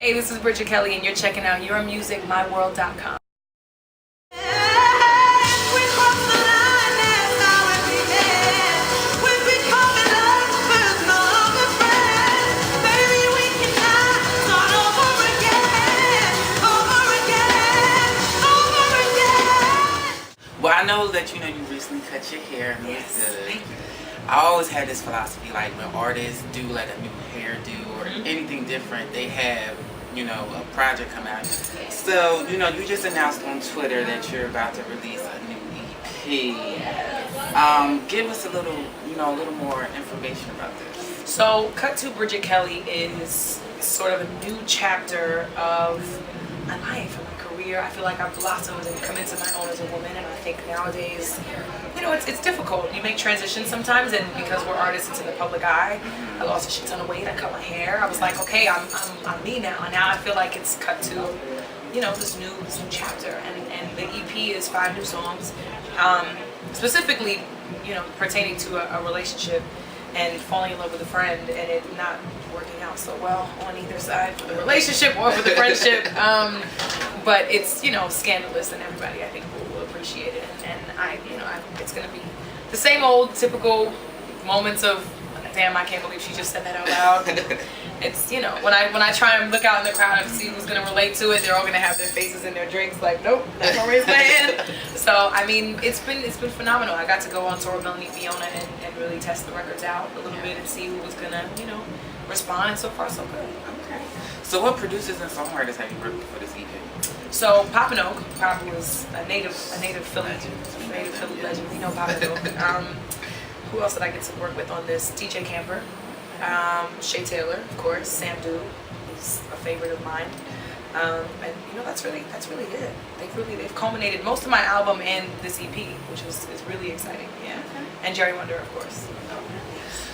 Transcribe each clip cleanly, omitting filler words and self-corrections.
Hey, this is Bridget Kelly, and you're checking out YourMusicMyWorld.com. Well, I know that you recently cut your hair and it looks good. Thank you. I always had this philosophy, like when artists do like a new hairdo or anything different, they have, a project come out. So, you just announced on Twitter that you're about to release a new EP. Give us a little more information about this. So, Cut to Bridget Kelly is sort of a new chapter of my life and my career. I feel like I've blossomed and come into my own as a woman, and I think nowadays, it's difficult. You make transitions sometimes, and because we're artists, it's in the public eye. I lost a shit ton of weight. I cut my hair. I was like, okay, I'm me now, and now I feel like it's cut to, this new chapter, and the EP is 5 new songs, specifically, pertaining to a relationship and falling in love with a friend and it not working out so well on either side for the relationship or for the friendship. But it's, scandalous, and everybody I think will appreciate it. And I it's gonna be the same old typical moments of, damn, I can't believe she just said that out loud. It's, when I try and look out in the crowd and see who's gonna relate to it, they're all gonna have their faces in their drinks like, nope, not gonna raise my hand. So I mean, it's been phenomenal. I got to go on tour with Melanie Fiona and really test the records out a little bit and see who was gonna, respond, and so far so good. Okay. So what producers and songwriters have you worked with for this EP? So Pop and Oak, Pop was a native Philly legend. We know Pop and Oak. Who else did I get to work with on this? DJ Camper, Shay Taylor, of course, Sam Dude, who's a favorite of mine. And that's really it. They've culminated most of my album in this EP, which is really exciting. Yeah. And Jerry Wonder, of course.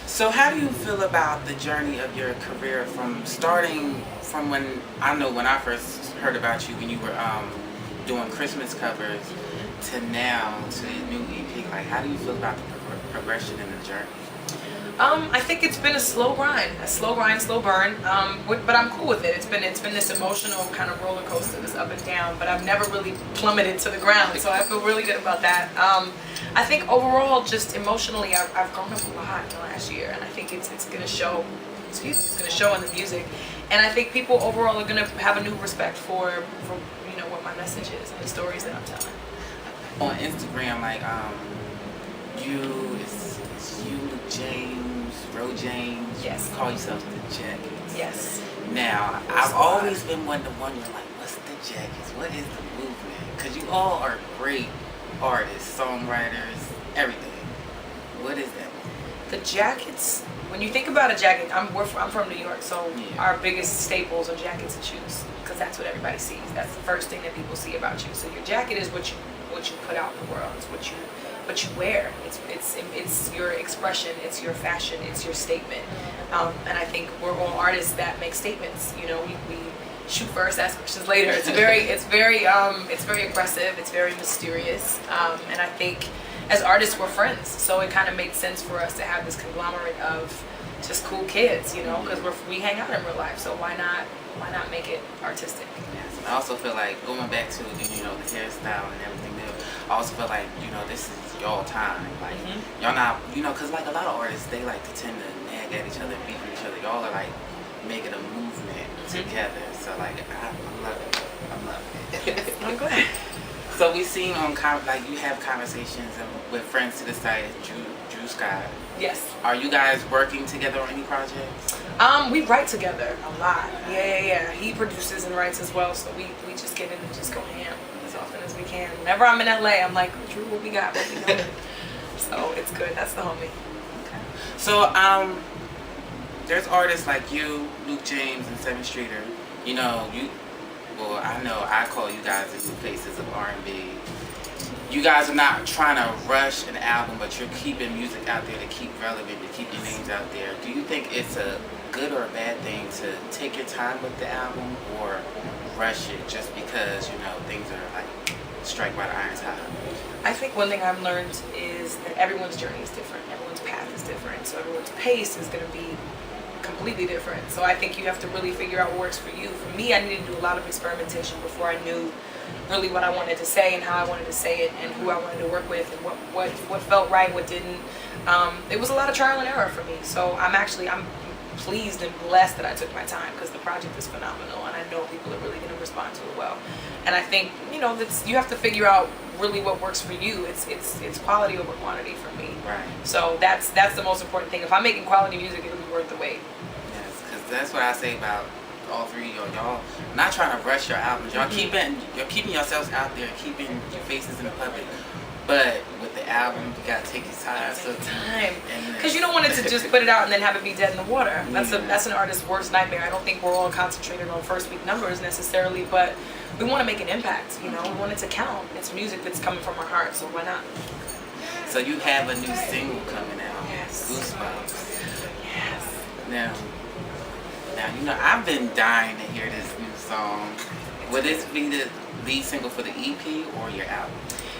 So how do you feel about the journey of your career from starting from when I first heard about you when you were doing Christmas covers to now to the new EP? Like, how do you feel about the progression in the journey? I think it's been a slow grind, slow burn. But I'm cool with it. It's been this emotional kind of roller coaster, this up and down. But I've never really plummeted to the ground, so I feel really good about that. I think overall, just emotionally, I've grown up a lot in the last year, and I think it's going to show. It's going to show in the music, and I think people overall are going to have a new respect for what my message is and the stories that I'm telling. On Instagram, like it's you, James, Ro James. Yes. Call yourself the Jackets. Yes. Now, I've always been one to wonder, like, what's the Jackets? What is the movement? Because you all are great artists, songwriters, everything. What is that? The Jackets. When you think about a jacket, I'm from New York, so our biggest staples are jackets and shoes, because that's what everybody sees. That's the first thing that people see about you. So your jacket is what you put out in the world. It's what you wear. It's your expression. It's your fashion. It's your statement. And I think we're all artists that make statements. We shoot first, ask questions later. It's very aggressive. It's very mysterious. And I think as artists, we're friends, so it kind of made sense for us to have this conglomerate of just cool kids, because we hang out in real life. So why not make it artistic? Yes. I also feel like going back to the hairstyle and everything there. I also feel like this is y'all time. Like y'all not because like a lot of artists, they like to tend to nag at each other, beat with each other. Y'all are like making a movement together. So like I love it. I love it. I'm glad. So we seen on you have conversations with friends to the side, Drew Scott. Yes. Are you guys working together on any projects? We write together a lot. Yeah. He produces and writes as well, so we just get in and just go ham as often as we can. Whenever I'm in LA, I'm like, Drew, what we got? What we doing? So it's good. That's the homie. Okay. So there's artists like you, Luke James, and Seven Streeter. Well, I know I call you guys the new faces of R&B. You guys are not trying to rush an album, but you're keeping music out there to keep relevant, to keep your names out there. Do you think it's a good or a bad thing to take your time with the album or rush it just because, things are like strike while the iron's hot? I think one thing I've learned is that everyone's journey is different. Everyone's path is different. So everyone's pace is going to be completely different. So I think you have to really figure out what works for you. For me, I needed to do a lot of experimentation before I knew really what I wanted to say and how I wanted to say it and who I wanted to work with and what felt right, what didn't. It was a lot of trial and error for me. So I'm pleased and blessed that I took my time, because the project is phenomenal and I know people are really going to respond to it well. And I think, you know, you have to figure out really what works for you. It's quality over quantity for me. Right. So that's the most important thing. If I'm making quality music, it'll be worth the wait. Yes, because that's what I say about all three of y'all. Not trying to rush your albums. Y'all you're keeping yourselves out there, keeping your faces in the public. But with the album, you gotta take your time. Because you don't want it to just put it out and then have it be dead in the water. That's an artist's worst nightmare. I don't think we're all concentrated on first week numbers necessarily, but we want to make an impact. You know, we want it to count. It's music that's coming from our heart, so why not? So you have a new single coming out. Yes. Goosebumps. Yes. Now, you know, I've been dying to hear this new song. Will this be the lead single for the EP or your album?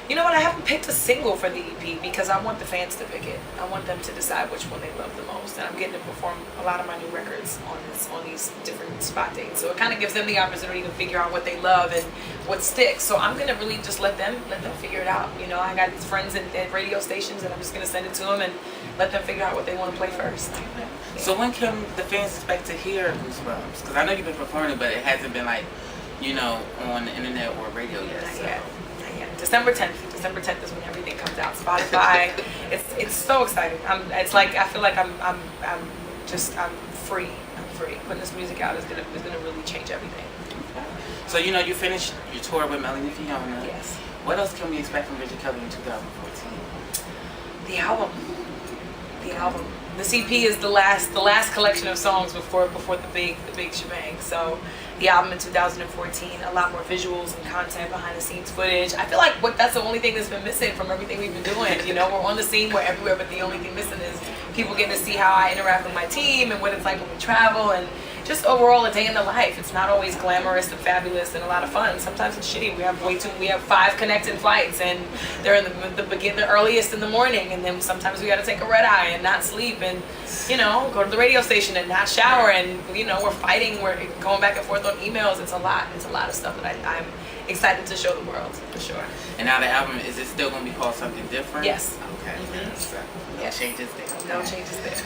You know what, I haven't picked a single for the EP because I want the fans to pick it. I want them to decide which one they love the most. And I'm getting to perform a lot of my new records on these different spot dates. So it kind of gives them the opportunity to figure out what they love and what sticks. So I'm going to really just let them figure it out. You know, I got these friends at radio stations and I'm just going to send it to them and let them figure out what they want to play first. Yeah. So when can the fans expect to hear Goosebumps? Because I know you've been performing it, but it hasn't been like, you know, on the internet or radio yet. Not yet. December 10th. December 10th is when everything comes out. Spotify. it's so exciting. I feel like I'm free. I'm free. Putting this music out is gonna really change everything. So you know, you finished your tour with Melanie Fiona. Yes. What else can we expect from Bridget Kelly in 2014? The album. The CP is the last collection of songs before the big shebang. So the album in 2014, a lot more visuals and content, behind the scenes footage. I feel like that's the only thing that's been missing from everything we've been doing. You know, we're on the scene, we're everywhere, but the only thing missing is people getting to see how I interact with my team and what it's like when we travel and just overall a day in the life. It's not always glamorous and fabulous and a lot of fun. Sometimes it's shitty. We have 5 connecting flights and they're in the earliest in the morning, and then sometimes we got to take a red eye and not sleep and, you know, go to the radio station and not shower, and, you know, we're fighting, we're going back and forth on emails. It's a lot of stuff that I'm excited to show the world, for sure. And now the album, is it still going to be called something different? Yes. Okay. Mm-hmm. So, no changes there. No changes there.